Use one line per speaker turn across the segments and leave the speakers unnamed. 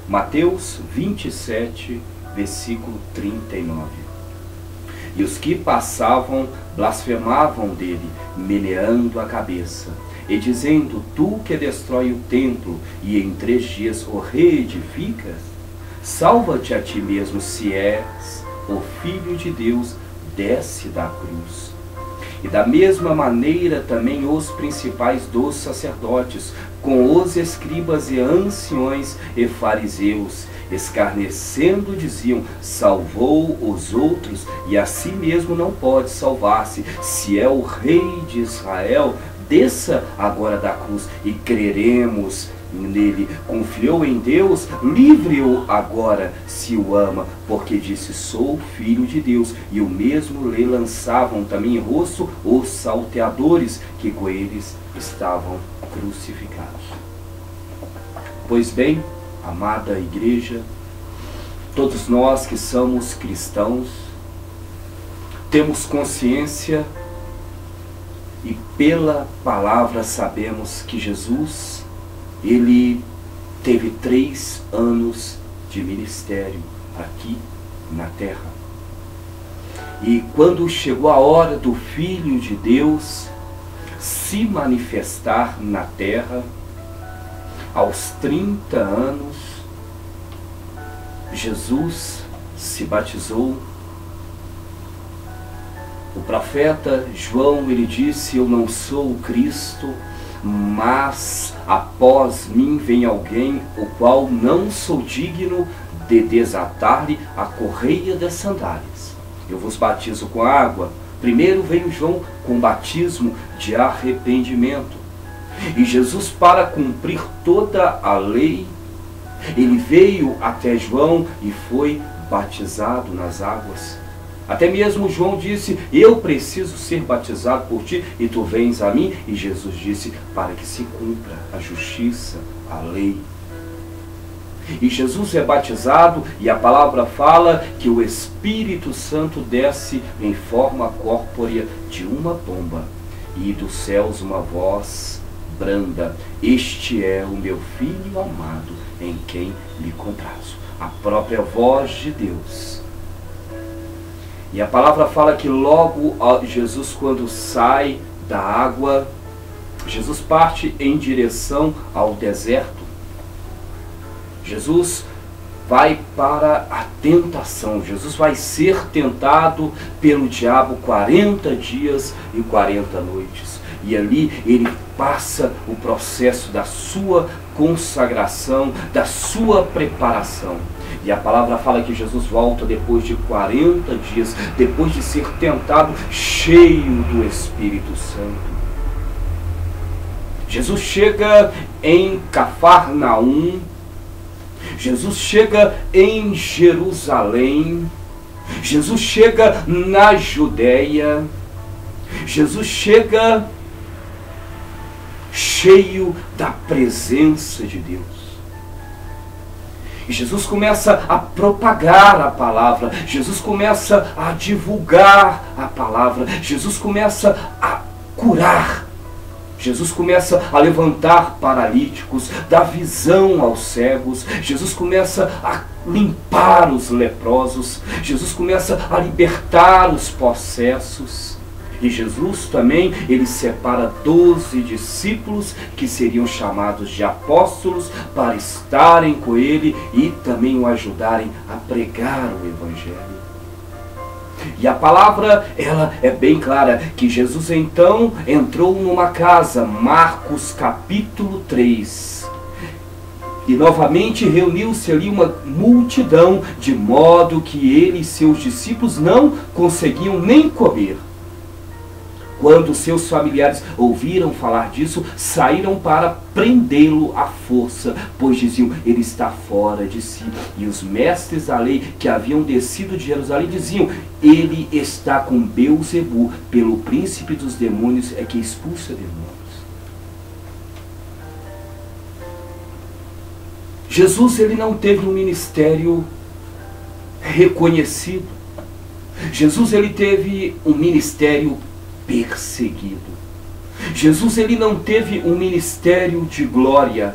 Mateus 27, versículo 39. E os que passavam blasfemavam dele, meneando a cabeça, e dizendo: tu que destrói o templo, e em 3 dias o reedificas, salva-te a ti mesmo, se és o Filho de Deus, desce da cruz. E da mesma maneira também os principais dos sacerdotes, com os escribas e anciões e fariseus, escarnecendo, diziam: salvou os outros, e a si mesmo não pode salvar-se. Se é o Rei de Israel, desça agora da cruz e creremos nele. Confiou em Deus, livre-o agora, se o ama, porque disse: sou filho de Deus. E o mesmo lhe lançavam também em rosto os salteadores que com eles estavam crucificados. Pois bem, amada igreja, todos nós que somos cristãos temos consciência e pela palavra sabemos que Jesus, ele teve 3 anos de ministério aqui na terra. E quando chegou a hora do Filho de Deus se manifestar na terra, aos 30 anos, Jesus se batizou. O profeta João, ele disse: eu não sou o Cristo, mas após mim vem alguém, o qual não sou digno de desatar-lhe a correia das sandálias. Eu vos batizo com água. Primeiro veio João com batismo de arrependimento. E Jesus, para cumprir toda a lei, ele veio até João e foi batizado nas águas. Até mesmo João disse: eu preciso ser batizado por ti e tu vens a mim. E Jesus disse: para que se cumpra a justiça, a lei. E Jesus é batizado, e a palavra fala que o Espírito Santo desce em forma corpórea de uma pomba, e dos céus uma voz branda: este é o meu Filho amado, em quem me comprazo. A própria voz de Deus. E a palavra fala que logo Jesus, quando sai da água, Jesus parte em direção ao deserto. Jesus vai para a tentação. Jesus vai ser tentado pelo diabo 40 dias e 40 noites. E ali ele passa o processo da sua consagração, da sua preparação. E a palavra fala que Jesus volta depois de 40 dias, depois de ser tentado, cheio do Espírito Santo. Jesus chega em Cafarnaum, Jesus chega em Jerusalém, Jesus chega na Judéia, Jesus chega cheio da presença de Deus. E Jesus começa a propagar a palavra, Jesus começa a divulgar a palavra, Jesus começa a curar, Jesus começa a levantar paralíticos, dar visão aos cegos, Jesus começa a limpar os leprosos, Jesus começa a libertar os possessos. E Jesus também, ele separa 12 discípulos que seriam chamados de apóstolos para estarem com ele e também o ajudarem a pregar o Evangelho. E a palavra, ela é bem clara, que Jesus então entrou numa casa, Marcos capítulo 3. E novamente reuniu-se ali uma multidão, de modo que ele e seus discípulos não conseguiam nem comer. Quando seus familiares ouviram falar disso, saíram para prendê-lo à força, pois diziam: ele está fora de si. E os mestres da lei que haviam descido de Jerusalém diziam: ele está com Beelzebu, pelo príncipe dos demônios é que expulsa demônios. Jesus, ele não teve um ministério reconhecido. Jesus, ele teve um ministério perseguido. Jesus, ele não teve um ministério de glória.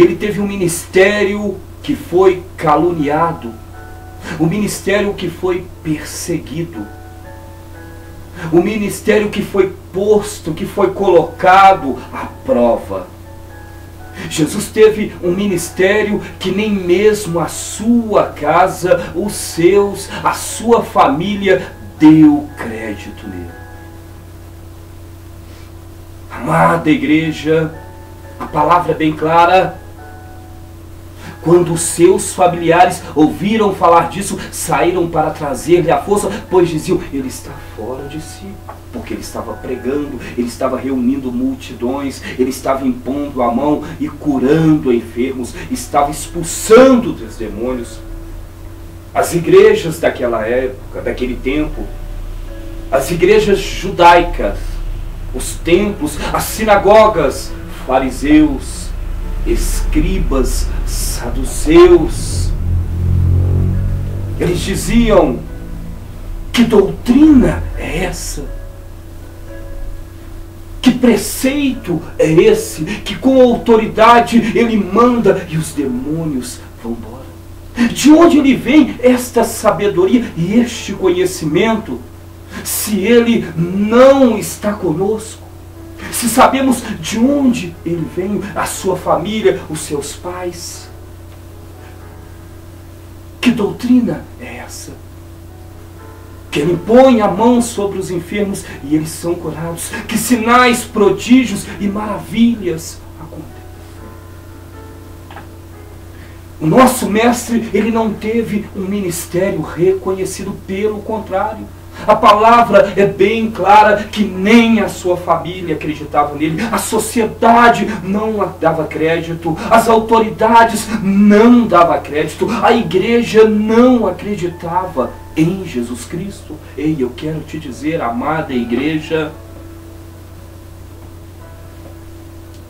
ele teve um ministério que foi caluniado, um ministério que foi perseguido, um ministério que foi posto, que foi colocado à prova. Jesus teve um ministério que nem mesmo a sua casa, os seus, a sua família deu crédito nele. Amada igreja, a palavra é bem clara. Quando os seus familiares ouviram falar disso, saíram para trazer-lhe a força, pois diziam, ele está fora de si. Porque ele estava pregando, ele estava reunindo multidões, ele estava impondo a mão e curando enfermos, estava expulsando os demônios. As igrejas daquela época, daquele tempo, as igrejas judaicas, os templos, as sinagogas, fariseus, escribas, saduceus, eles diziam, que doutrina é essa? Que preceito é esse? Que com autoridade ele manda e os demônios vão embora? De onde ele vem esta sabedoria e este conhecimento? Se ele não está conosco, se sabemos de onde ele veio, a sua família, os seus pais, que doutrina é essa? Que ele põe a mão sobre os enfermos e eles são curados, que sinais, prodígios e maravilhas acontecem. O nosso mestre, ele não teve um ministério reconhecido, pelo contrário. A palavra é bem clara que nem a sua família acreditava nele, a sociedade não dava crédito, as autoridades não davam crédito, a igreja não acreditava em Jesus Cristo. Ei, eu quero te dizer, amada igreja,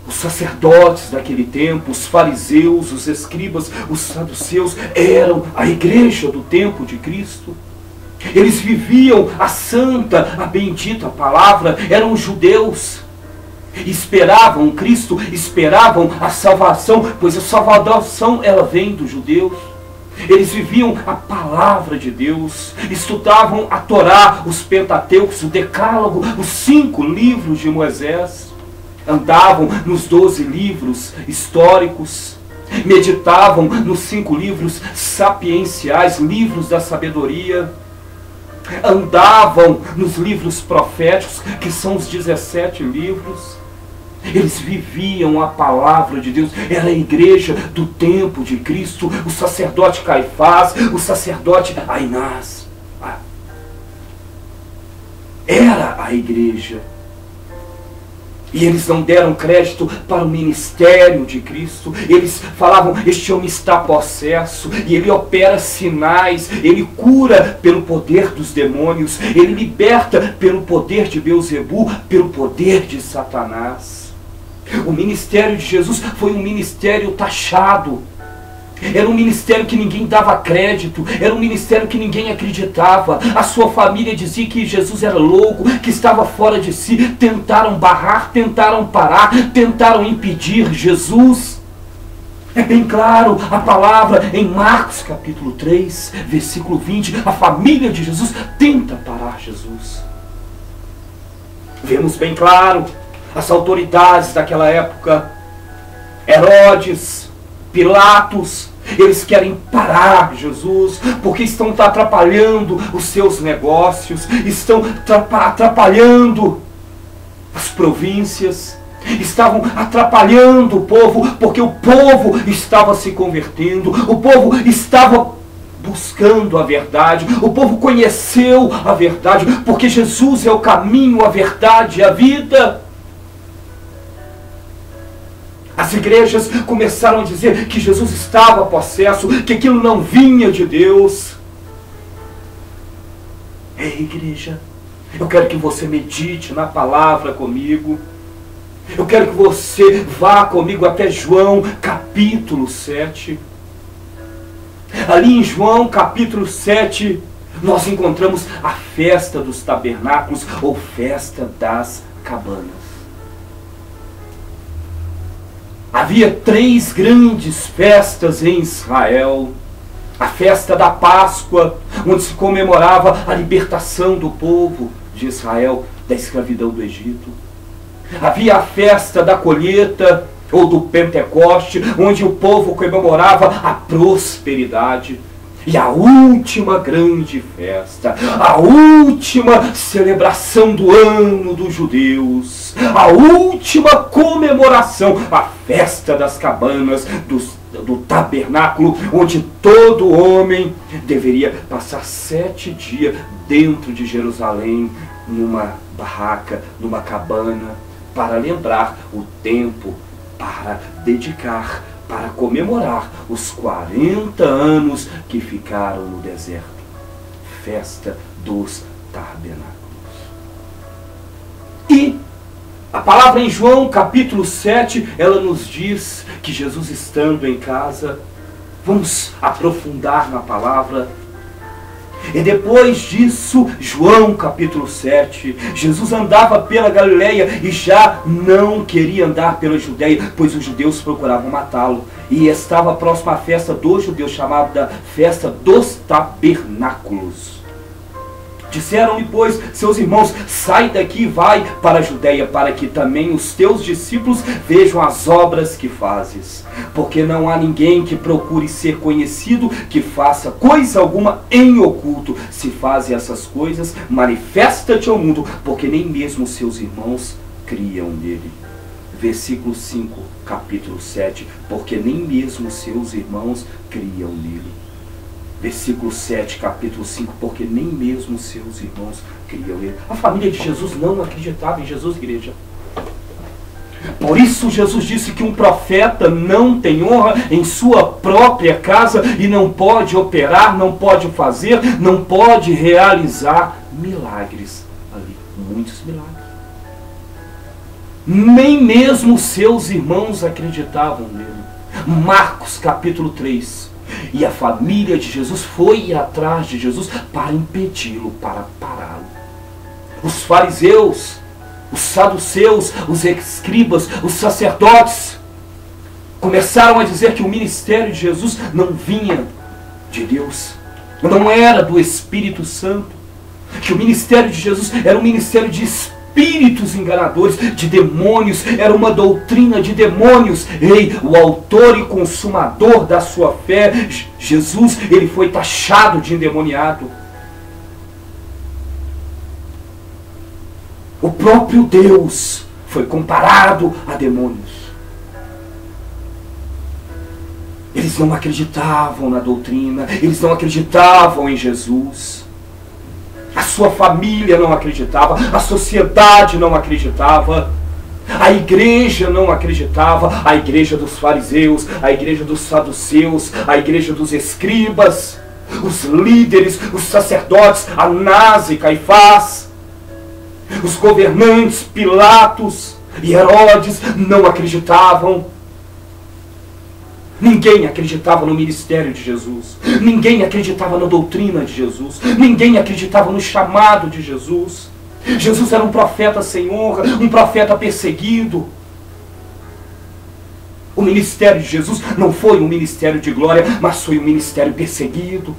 os sacerdotes daquele tempo, os fariseus, os escribas, os saduceus, eram a igreja do tempo de Cristo. Eles viviam a santa, a bendita palavra, eram judeus, esperavam Cristo, esperavam a salvação, pois a salvação ela vem dos judeus. Eles viviam a palavra de Deus, estudavam a Torá, os Pentateucos, o Decálogo, os 5 livros de Moisés, andavam nos 12 livros históricos, meditavam nos 5 livros sapienciais, livros da sabedoria, andavam nos livros proféticos, que são os 17 livros. Eles viviam a palavra de Deus. Era a igreja do tempo de Cristo, o sacerdote Caifás, o sacerdote Ainás. Era a igreja. E eles não deram crédito para o ministério de Cristo. Eles falavam, este homem está possesso, e ele opera sinais, ele cura pelo poder dos demônios, ele liberta pelo poder de Beelzebu, pelo poder de Satanás. O ministério de Jesus foi um ministério taxado. Era um ministério que ninguém dava crédito, era um ministério que ninguém acreditava. A sua família dizia que Jesus era louco, que estava fora de si. Tentaram barrar, tentaram parar, tentaram impedir Jesus. É bem claro a palavra em Marcos capítulo 3, versículo 20. A família de Jesus tenta parar Jesus. Vemos bem claro as autoridades daquela época, Herodes, Pilatos, eles querem parar Jesus, porque estão atrapalhando os seus negócios, estão atrapalhando as províncias, estavam atrapalhando o povo, porque o povo estava se convertendo, o povo estava buscando a verdade, o povo conheceu a verdade, porque Jesus é o caminho, a verdade e a vida. As igrejas começaram a dizer que Jesus estava possesso, que aquilo não vinha de Deus. Ei, igreja, eu quero que você medite na palavra comigo. Eu quero que você vá comigo até João capítulo 7. Ali em João capítulo 7, nós encontramos a festa dos tabernáculos, ou festa das cabanas. Havia 3 grandes festas em Israel. A festa da Páscoa, onde se comemorava a libertação do povo de Israel da escravidão do Egito. Havia a festa da colheita, ou do Pentecoste, onde o povo comemorava a prosperidade. E a última grande festa, a última celebração do ano dos judeus, a última comemoração, a festa das cabanas, do tabernáculo, onde todo homem deveria passar 7 dias dentro de Jerusalém, numa barraca, numa cabana, para lembrar o tempo, para dedicar, para comemorar os 40 anos que ficaram no deserto. Festa dos tabernáculos. E a palavra em João capítulo 7, ela nos diz que Jesus estando em casa, vamos aprofundar na palavra. E depois disso, João capítulo 7, Jesus andava pela Galileia e já não queria andar pela Judeia, pois os judeus procuravam matá-lo. E estava próxima à festa dos judeus, chamada festa dos tabernáculos. Disseram-lhe, pois, seus irmãos, sai daqui e vai para a Judeia, para que também os teus discípulos vejam as obras que fazes. Porque não há ninguém que procure ser conhecido, que faça coisa alguma em oculto. Se fazem essas coisas, manifesta-te ao mundo, porque nem mesmo seus irmãos criam nele. Versículo 5, capítulo 7, porque nem mesmo seus irmãos criam nele. Versículo 7, capítulo 5, porque nem mesmo seus irmãos criam nele. A família de Jesus não acreditava em Jesus, igreja. Por isso Jesus disse que um profeta não tem honra em sua própria casa e não pode operar, não pode fazer, não pode realizar milagres ali. Muitos milagres. Nem mesmo seus irmãos acreditavam nele. Marcos capítulo 3. E a família de Jesus foi atrás de Jesus para impedi-lo, para pará-lo. Os fariseus, os saduceus, os escribas, os sacerdotes começaram a dizer que o ministério de Jesus não vinha de Deus, não era do Espírito Santo, que o ministério de Jesus era um ministério de espíritos enganadores, de demônios, era uma doutrina de demônios. Ei, o autor e consumador da sua fé, Jesus, ele foi taxado de endemoniado. O próprio Deus foi comparado a demônios. Eles não acreditavam na doutrina, eles não acreditavam em Jesus. A sua família não acreditava, a sociedade não acreditava, a igreja não acreditava, a igreja dos fariseus, a igreja dos saduceus, a igreja dos escribas, os líderes, os sacerdotes, Anás e Caifás, os governantes, Pilatos e Herodes não acreditavam. Ninguém acreditava no ministério de Jesus. Ninguém acreditava na doutrina de Jesus. Ninguém acreditava no chamado de Jesus. Jesus era um profeta sem honra, um profeta perseguido. O ministério de Jesus não foi um ministério de glória, mas foi um ministério perseguido.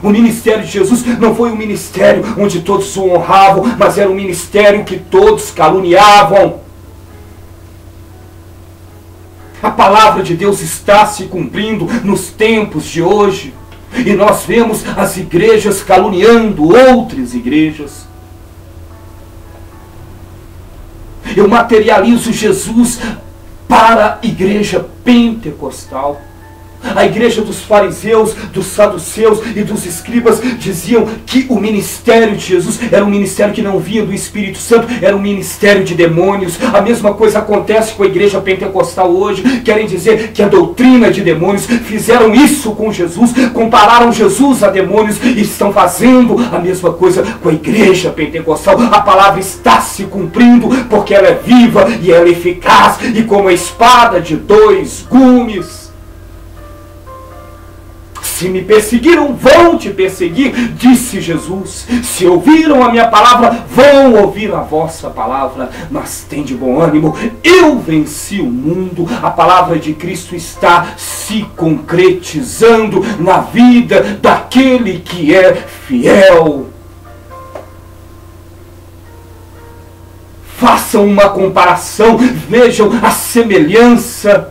O ministério de Jesus não foi um ministério onde todos o honravam, mas era um ministério que todos caluniavam. A palavra de Deus está se cumprindo nos tempos de hoje. E nós vemos as igrejas caluniando outras igrejas. Eu materializo Jesus para a igreja pentecostal. A igreja dos fariseus, dos saduceus e dos escribas diziam que o ministério de Jesus era um ministério que não vinha do Espírito Santo, era um ministério de demônios. A mesma coisa acontece com a igreja pentecostal hoje. Querem dizer que a doutrina de demônios, fizeram isso com Jesus, compararam Jesus a demônios e estão fazendo a mesma coisa com a igreja pentecostal. A palavra está se cumprindo porque ela é viva e ela é eficaz e como a espada de 2 gumes. Se me perseguiram, vão te perseguir, disse Jesus. Se ouviram a minha palavra, vão ouvir a vossa palavra. Mas tem de bom ânimo, eu venci o mundo. A palavra de Cristo está se concretizando na vida daquele que é fiel. Façam uma comparação, vejam a semelhança.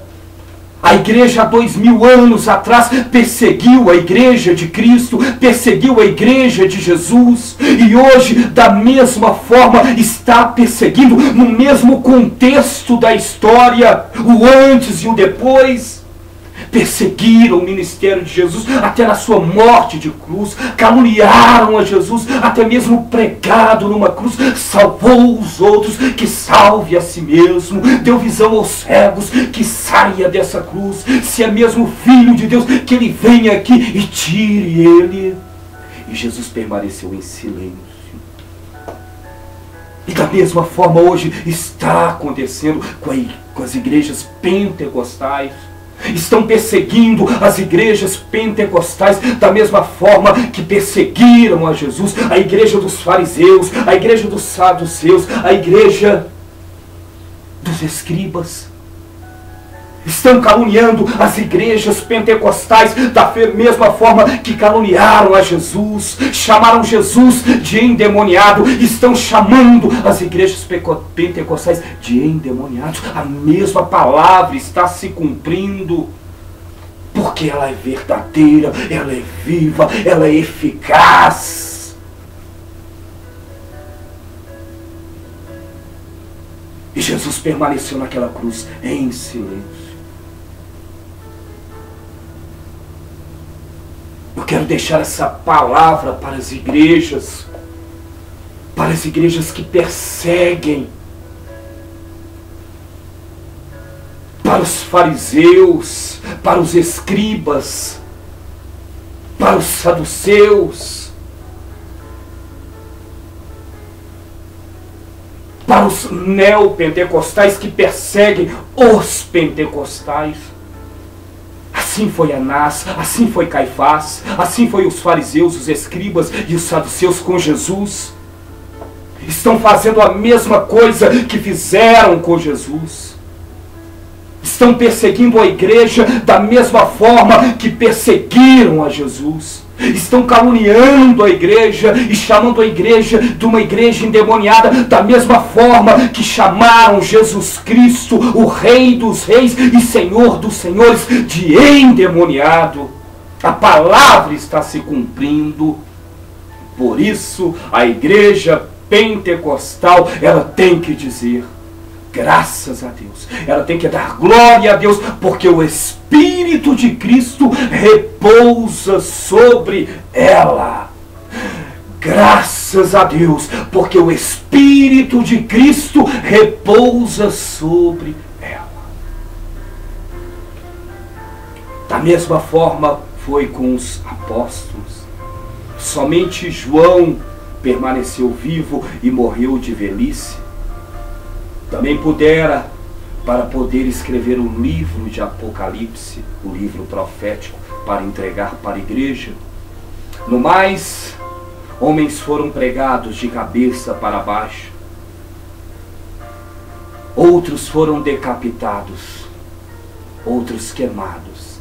A igreja há 2000 anos atrás perseguiu a igreja de Cristo, perseguiu a igreja de Jesus, e hoje da mesma forma está perseguindo, no mesmo contexto da história, o antes e o depois. Perseguiram o ministério de Jesus até na sua morte de cruz, caluniaram a Jesus, até mesmo pregado numa cruz, salvou os outros, que salve a si mesmo, deu visão aos cegos, que saia dessa cruz, se é mesmo Filho de Deus, que ele venha aqui e tire ele. E Jesus permaneceu em silêncio. E da mesma forma hoje está acontecendo com as igrejas pentecostais. Estão perseguindo as igrejas pentecostais da mesma forma que perseguiram a Jesus, a igreja dos fariseus, a igreja dos saduceus, a igreja dos escribas. Estão caluniando as igrejas pentecostais da mesma forma que caluniaram a Jesus, chamaram Jesus de endemoniado, estão chamando as igrejas pentecostais de endemoniados. A mesma palavra está se cumprindo, porque ela é verdadeira, ela é viva, ela é eficaz. E Jesus permaneceu naquela cruz em silêncio. Eu quero deixar essa palavra para as igrejas que perseguem, para os fariseus, para os escribas, para os saduceus, para os neopentecostais que perseguem os pentecostais. Assim foi Anás, assim foi Caifás, assim foi os fariseus, os escribas e os saduceus com Jesus. Estão fazendo a mesma coisa que fizeram com Jesus. Estão perseguindo a igreja da mesma forma que perseguiram a Jesus. Estão caluniando a igreja e chamando a igreja de uma igreja endemoniada da mesma forma que chamaram Jesus Cristo, o Rei dos Reis e Senhor dos Senhores, de endemoniado. A palavra está se cumprindo. Por isso, a igreja pentecostal, ela tem que dizer graças a Deus, ela tem que dar glória a Deus, porque o Espírito de Cristo repousa sobre ela. Graças a Deus, porque o Espírito de Cristo repousa sobre ela. Da mesma forma foi com os apóstolos. Somente João permaneceu vivo e morreu de velhice. Também pudera, para poder escrever o livro de Apocalipse, o livro profético, para entregar para a igreja. No mais, homens foram pregados de cabeça para baixo. Outros foram decapitados, outros queimados.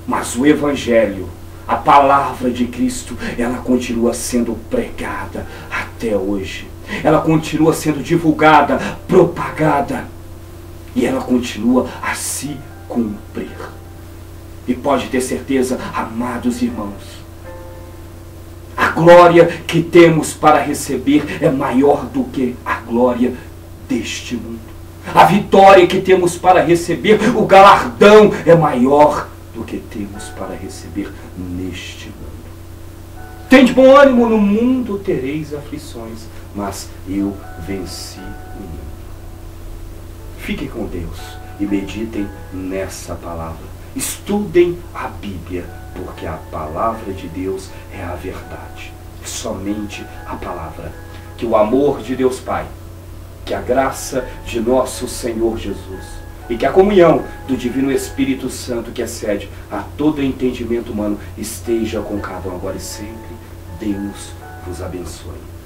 Mas o Evangelho, a palavra de Cristo, ela continua sendo pregada até hoje. Ela continua sendo divulgada, propagada, e ela continua a se cumprir. E pode ter certeza, amados irmãos, a glória que temos para receber é maior do que a glória deste mundo. A vitória que temos para receber, o galardão é maior do que temos para receber neste mundo. Tende bom ânimo, no mundo tereis aflições, mas eu venci o mundo. Fiquem com Deus e meditem nessa palavra. Estudem a Bíblia, porque a palavra de Deus é a verdade. Somente a palavra. Que o amor de Deus Pai, que a graça de nosso Senhor Jesus, E que a comunhão do Divino Espírito Santo, que excede a todo entendimento humano, esteja com cada um agora e sempre. Deus vos abençoe.